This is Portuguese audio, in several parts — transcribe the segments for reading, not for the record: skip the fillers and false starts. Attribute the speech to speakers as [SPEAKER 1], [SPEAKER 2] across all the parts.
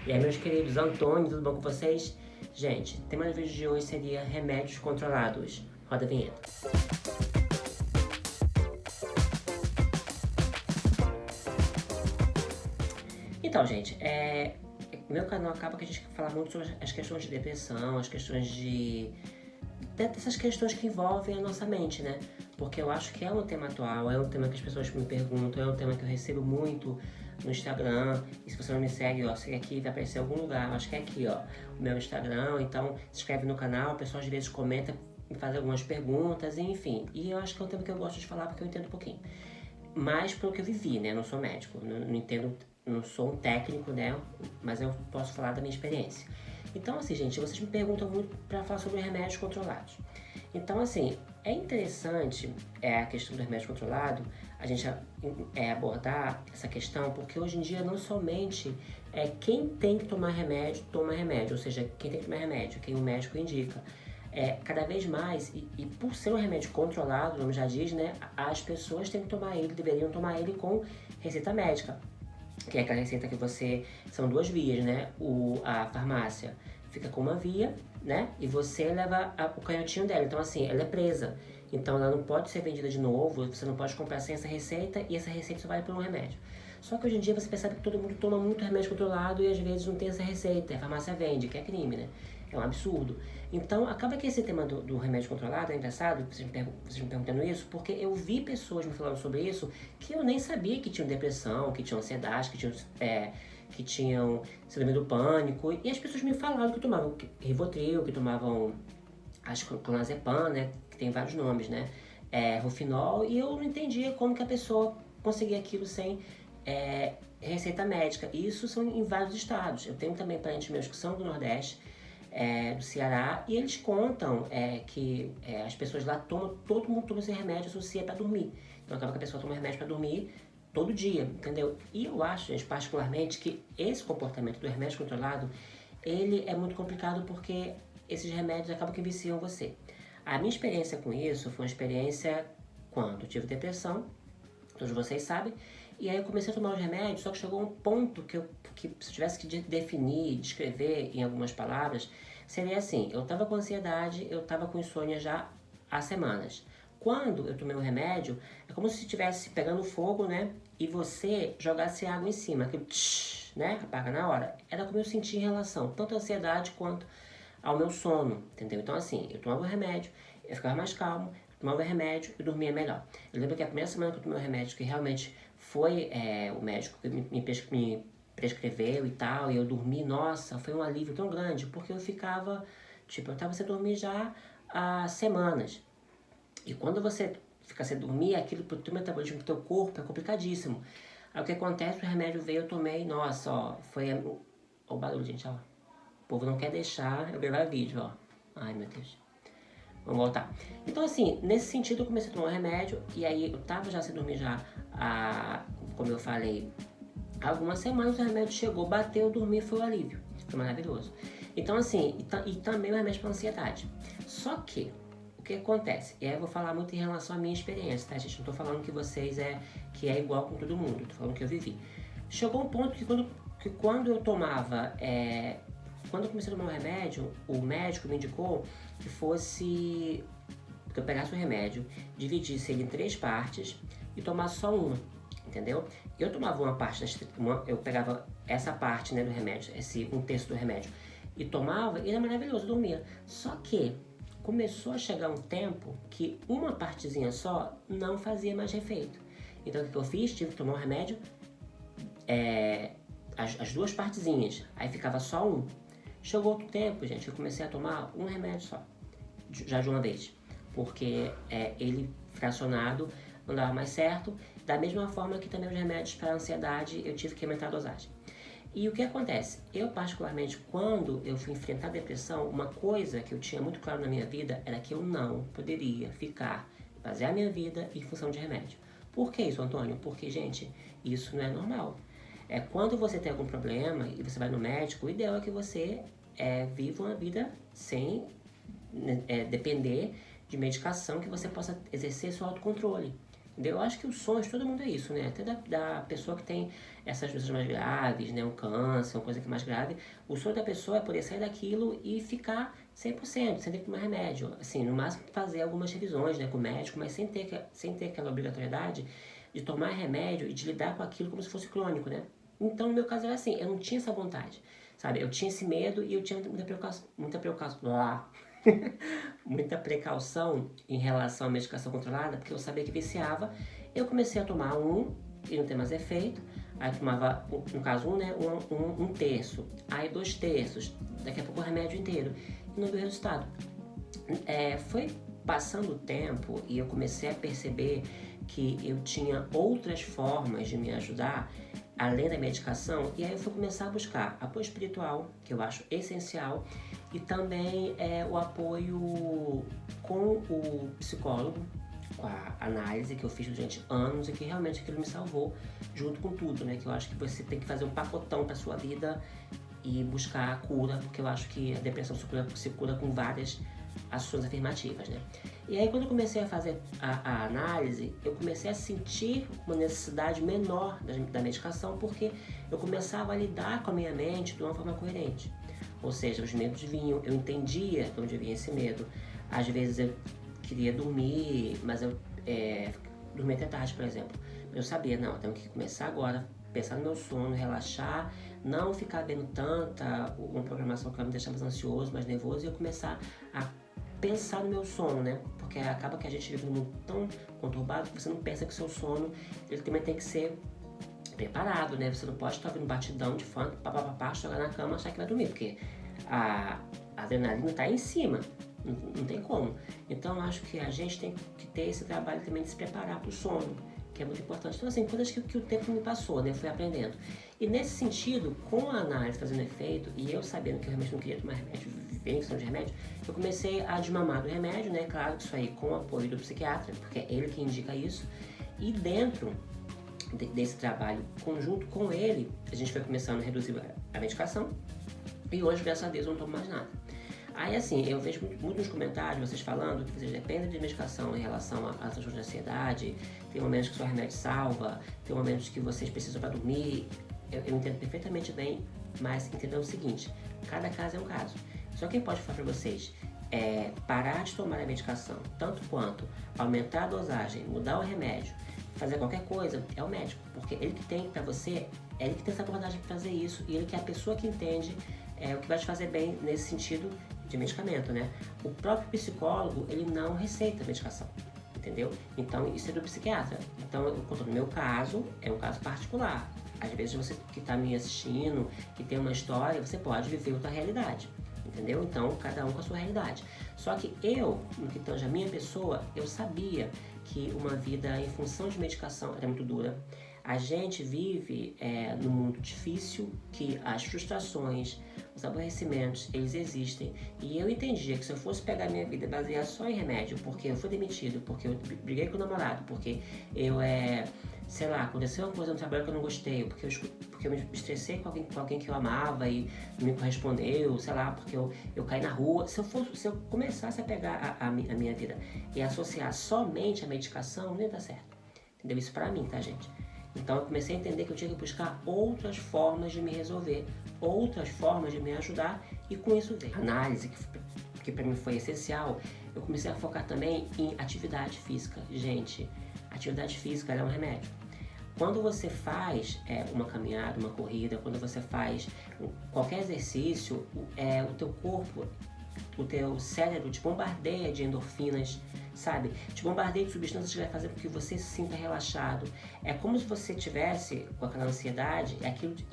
[SPEAKER 1] E aí, meus queridos, Antônio, tudo bom com vocês? Gente, o tema do vídeo de hoje seria remédios controlados. Roda a vinheta. Então, gente, meu canal acaba que a gente fala muito sobre as questões de depressão, as questões dessas questões que envolvem a nossa mente, né? Porque eu acho que é um tema atual, é um tema que as pessoas me perguntam, é um tema que eu recebo muito no Instagram. E se você não me segue, ó, segue aqui, vai aparecer em algum lugar. Eu acho que é aqui, ó, o meu Instagram. Então, se inscreve no canal, o pessoal às vezes comenta, me faz algumas perguntas, enfim. E eu acho que é um tema que eu gosto de falar porque eu entendo um pouquinho. Mais pelo que eu vivi, né? Eu não sou médico, não entendo, não sou um técnico, né? Mas eu posso falar da minha experiência. Então, assim, gente, vocês me perguntam muito para falar sobre remédios controlados. Então, assim, é interessante a questão do remédio controlado, a gente abordar essa questão, porque hoje em dia não somente quem tem que tomar remédio, toma remédio, ou seja, quem tem que tomar remédio, quem o médico indica. Cada vez mais, e por ser um remédio controlado, o nome já diz, né, as pessoas têm que tomar ele, deveriam tomar ele com receita médica, que é aquela receita que são duas vias, né, a farmácia fica com uma via, né, e você leva o canhotinho dela, então assim, ela é presa, então ela não pode ser vendida de novo, você não pode comprar sem essa receita, e essa receita só vale por um remédio. Só que hoje em dia você percebe que todo mundo toma muito remédio controlado e às vezes não tem essa receita, a farmácia vende, que é crime, né? É um absurdo. Então, acaba que esse tema do remédio controlado é engraçado, vocês me perguntando isso, porque eu vi pessoas me falando sobre isso que eu nem sabia que tinham depressão, que tinham ansiedade, que tinham síndrome do pânico. E as pessoas me falaram que tomavam Rivotril, que tomavam clonazepam, né? Que tem vários nomes, né? Rufinol, e eu não entendia como que a pessoa conseguia aquilo sem receita médica. E isso são em vários estados. Eu tenho também parentes meus que são do Nordeste, do Ceará, e eles contam que as pessoas lá todo mundo toma esse remédio, associa para dormir. Então acaba que a pessoa toma remédio para dormir todo dia, entendeu? E eu acho, gente, particularmente, que esse comportamento do remédio controlado, ele é muito complicado porque esses remédios acabam que viciam você. A minha experiência com isso foi uma experiência quando eu tive depressão, todos vocês sabem, e aí eu comecei a tomar os remédios, só que chegou um ponto que se eu tivesse que definir, descrever em algumas palavras, seria assim, eu estava com ansiedade, eu estava com insônia já há semanas. Quando eu tomei o remédio, é como se estivesse pegando fogo, né? E você jogasse água em cima, aquele tsh, né? Apaga na hora. Era como eu sentia em relação, tanto à ansiedade quanto ao meu sono, entendeu? Então assim, eu tomava o remédio, eu ficava mais calmo, tomava o remédio e dormia melhor. Eu lembro que a primeira semana que eu tomei o remédio, que realmente foi o médico que me prescreveu e tal, e eu dormi, nossa, foi um alívio tão grande, porque eu ficava, tipo, eu estava sem dormir já há semanas. E quando você fica sem dormir, aquilo pro teu metabolismo, pro teu corpo, é complicadíssimo. Aí o que acontece, o remédio veio, eu tomei, nossa, ó, foi o barulho, gente, ó. O povo não quer deixar eu gravar vídeo, ó. Ai, meu Deus. Vamos voltar. Então, assim, nesse sentido, eu comecei a tomar um remédio. E aí, eu tava já sem dormir já, como eu falei, há algumas semanas. O remédio chegou, bateu, dormi, foi um alívio. Foi maravilhoso. Então, assim, e também o remédio para ansiedade. Só que, o que acontece? E aí eu vou falar muito em relação à minha experiência, tá, gente? Não tô falando que vocês que é igual com todo mundo. Tô falando que eu vivi. Chegou um ponto que quando eu tomava... Quando eu comecei a tomar o remédio, o médico me indicou que eu pegasse o remédio, dividisse ele em 3 partes e tomasse só uma, entendeu? Eu tomava uma parte, eu pegava essa parte, né, do remédio, um terço do remédio, e tomava, e era maravilhoso, eu dormia. Só que começou a chegar um tempo que uma partezinha só não fazia mais efeito. Então o que eu fiz? Tive que tomar o remédio, as 2 partezinhas, aí ficava só um. Chegou outro tempo, gente, eu comecei a tomar um remédio só, já de uma vez, porque ele fracionado não dava mais certo, da mesma forma que também os remédios para ansiedade eu tive que aumentar a dosagem. E o que acontece? Eu particularmente, quando eu fui enfrentar a depressão, uma coisa que eu tinha muito claro na minha vida era que eu não poderia basear minha vida em função de remédio. Por que isso, Antônio? Porque, gente, isso não é normal. Quando você tem algum problema e você vai no médico, o ideal é que você viva uma vida sem depender de medicação, que você possa exercer seu autocontrole. entendeu? Eu acho que o sonho de todo mundo é isso, né? Até da pessoa que tem essas doenças mais graves, né? Um câncer, uma coisa que é mais grave. O sonho da pessoa é poder sair daquilo e ficar 100%, sem ter que tomar remédio. Assim, no máximo fazer algumas revisões, né? Com o médico, mas sem ter aquela obrigatoriedade de tomar remédio e de lidar com aquilo como se fosse crônico, né? Então, no meu caso era assim, eu não tinha essa vontade, sabe? Eu tinha esse medo e eu tinha muita precaução em relação à medicação controlada, porque eu sabia que viciava. Eu comecei a tomar um e não tem mais efeito. Aí tomava, no caso, né, um terço, aí 2 terços, daqui a pouco o remédio inteiro. E não deu resultado. Foi passando o tempo e eu comecei a perceber que eu tinha outras formas de me ajudar além da medicação, e aí eu fui começar a buscar apoio espiritual, que eu acho essencial, e também o apoio com o psicólogo, com a análise que eu fiz durante anos e que realmente aquilo me salvou, junto com tudo, né? Que eu acho que você tem que fazer um pacotão para sua vida e buscar a cura, porque eu acho que a depressão se cura com várias ações afirmativas, né? E aí quando eu comecei a fazer a análise, eu comecei a sentir uma necessidade menor da medicação, porque eu começava a lidar com a minha mente de uma forma coerente. Ou seja, os medos vinham, eu entendia de onde vinha esse medo. Às vezes eu queria dormir, mas eu dormia até tarde, por exemplo. Eu sabia, não, eu tenho que começar agora, pensar no meu sono, relaxar, não ficar vendo uma programação que vai me deixar mais ansioso, mais nervoso, e eu começar a pensar no meu sono, né? Porque acaba que a gente vive num mundo tão conturbado que você não pensa que o seu sono, ele também tem que ser preparado, né? Você não pode estar ouvindo batidão de funk, papapá, chegar na cama e achar que vai dormir, porque a adrenalina está em cima, não tem como. Então eu acho que a gente tem que ter esse trabalho também de se preparar para o sono, que é muito importante. Então assim, coisas que o tempo me passou, né? Eu fui aprendendo. E nesse sentido, com a análise fazendo efeito, e eu sabendo que eu realmente não queria tomar remédio, viver em questão de remédio, eu comecei a desmamar do remédio, né? Claro que isso aí com o apoio do psiquiatra, porque é ele que indica isso. E dentro desse trabalho conjunto com ele, a gente foi começando a reduzir a medicação. E hoje, graças a Deus, eu não tomo mais nada. Aí assim, eu vejo muito nos comentários vocês falando que vocês dependem de medicação em relação a transtorno de ansiedade, tem momentos que o seu remédio salva, tem momentos que vocês precisam para dormir. Eu entendo perfeitamente bem, mas entendam o seguinte, cada caso é um caso. Só quem pode falar para vocês é parar de tomar a medicação, tanto quanto aumentar a dosagem, mudar o remédio, fazer qualquer coisa, é o médico, porque ele que tem para você, ele que tem essa abordagem para fazer isso, e ele que é a pessoa que entende o que vai te fazer bem nesse sentido de medicamento, né? O próprio psicólogo, ele não receita medicação, entendeu? Então, isso é do psiquiatra. Então, no meu caso, é um caso particular. Às vezes, você que está me assistindo, que tem uma história, você pode viver outra realidade, entendeu? Então, cada um com a sua realidade. Só que eu, no que tange a minha pessoa, eu sabia que uma vida em função de medicação era muito dura. A gente vive num mundo difícil, que as frustrações, os aborrecimentos, eles existem. E eu entendia que se eu fosse pegar minha vida baseada só em remédio, porque eu fui demitido, porque eu briguei com o namorado, porque eu, sei lá, aconteceu uma coisa no trabalho que eu não gostei, porque eu me estressei com alguém que eu amava e não me correspondeu, sei lá, porque eu caí na rua. Se eu começasse a pegar a minha vida e associar somente a medicação, não ia dar certo. Entendeu? Isso pra mim, tá, gente? Então eu comecei a entender que eu tinha que buscar outras formas de me resolver, outras formas de me ajudar, e com isso veio a análise, que para mim foi essencial. Eu comecei a focar também em atividade física. Gente, atividade física é um remédio. Quando você faz uma caminhada, uma corrida, quando você faz qualquer exercício, o teu corpo, o teu cérebro te bombardeia de endorfinas, sabe? Te bombardeia de substâncias que vai fazer com que você se sinta relaxado. É como se você tivesse com aquela ansiedade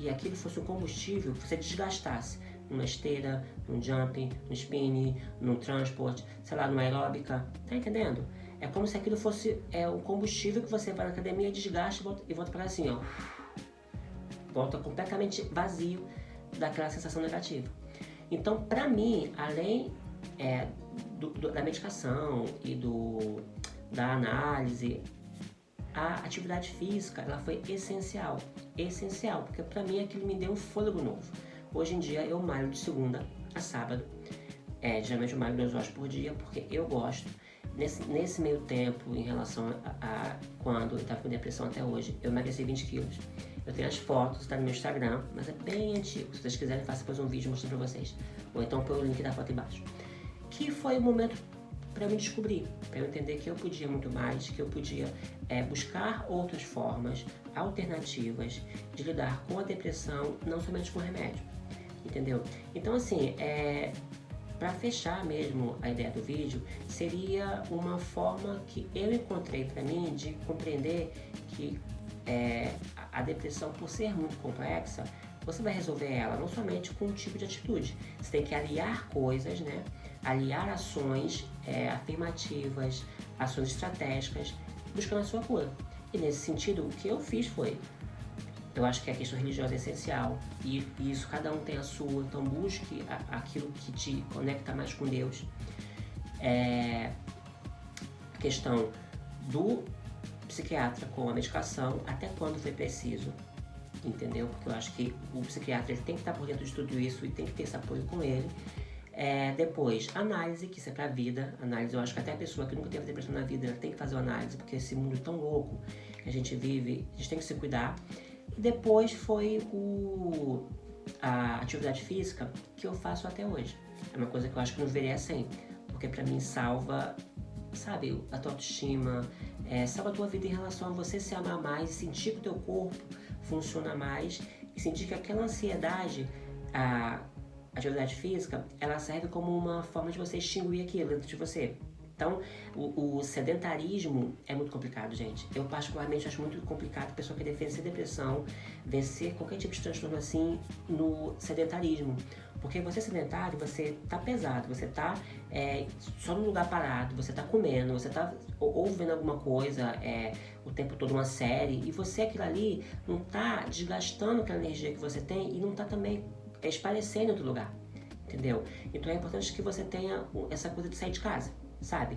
[SPEAKER 1] e aquilo fosse um combustível que você desgastasse numa esteira, num jumping, no spinning, num transporte, sei lá, numa aeróbica. Tá entendendo? É como se aquilo fosse um combustível que você vai na academia, desgasta e volta para assim, ó. Volta completamente vazio daquela sensação negativa. Então, para mim, além da medicação e da análise, a atividade física, ela foi essencial, porque para mim aquilo me deu um fôlego novo. Hoje em dia eu malho de segunda a sábado, geralmente eu malho 2 horas por dia, porque eu gosto. nesse meio tempo, em relação a quando eu estava com depressão até hoje, eu emagreci 20 quilos. Eu tenho as fotos, tá no meu Instagram, mas é bem antigo. Se vocês quiserem, faço depois um vídeo mostrando pra vocês. Ou então põe o link da foto embaixo. Que foi o momento para me descobrir, para eu entender que eu podia muito mais, que eu podia buscar outras formas, alternativas de lidar com a depressão, não somente com remédio, entendeu? Então assim, para fechar mesmo a ideia do vídeo, seria uma forma que eu encontrei para mim de compreender que a depressão, por ser muito complexa, você vai resolver ela não somente com um tipo de atitude. Você tem que aliar coisas, né? Aliar ações afirmativas, ações estratégicas, buscando a sua cura. E nesse sentido, o que eu fiz foi, eu acho que a questão religiosa é essencial, e isso cada um tem a sua, então busque aquilo que te conecta mais com Deus. A questão do psiquiatra com a medicação, até quando foi preciso, entendeu? Porque eu acho que o psiquiatra ele tem que estar por dentro de tudo isso e tem que ter esse apoio com ele. Depois, análise, que isso é pra vida. Análise, eu acho que até a pessoa que nunca teve depressão na vida, ela tem que fazer uma análise, porque esse mundo tão louco que a gente vive, a gente tem que se cuidar. E depois foi a atividade física, que eu faço até hoje. É uma coisa que eu acho que não deveria sem, porque pra mim salva, sabe, a tua autoestima, salva a tua vida em relação a você se amar mais, sentir que o teu corpo funciona mais e sentir que aquela ansiedade, a atividade física, ela serve como uma forma de você extinguir aquilo dentro de você. Então, o sedentarismo é muito complicado, gente. Eu particularmente acho muito complicado a pessoa querer vencer depressão, vencer qualquer tipo de transtorno assim no sedentarismo. Porque você é sedentário, você tá pesado, você tá só num lugar parado, você tá comendo, você tá ou vendo alguma coisa o tempo todo, uma série, e você, aquilo ali, não tá desgastando aquela energia que você tem e não tá também esparecendo em outro lugar, entendeu? Então é importante que você tenha essa coisa de sair de casa, sabe?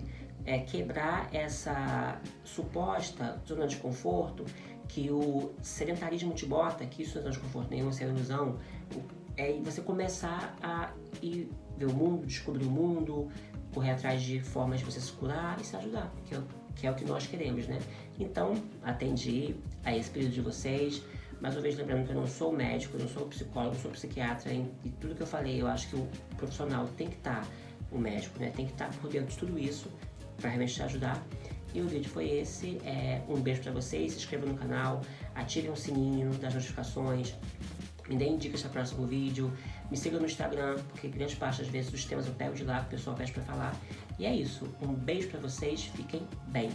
[SPEAKER 1] Quebrar essa suposta zona de conforto que o sedentarismo te bota, que isso não é zona de conforto nenhum, isso é ilusão, e você começar a ir ver o mundo, descobrir o mundo, correr atrás de formas de você se curar e se ajudar, que é o que nós queremos, né? Então, atendi a esse pedido de vocês. Mais uma vez, lembrando que eu não sou médico, eu não sou psicólogo, eu sou psiquiatra, e tudo que eu falei, eu acho que o profissional tem que estar, o médico, né, tem que estar por dentro de tudo isso para realmente te ajudar. E o vídeo foi esse. Um beijo para vocês, se inscrevam no canal, ativem o sininho das notificações, me deem dicas para o próximo vídeo, me sigam no Instagram, porque grande parte das vezes dos temas eu pego de lá, que o pessoal pede para falar. E é isso, um beijo para vocês, fiquem bem.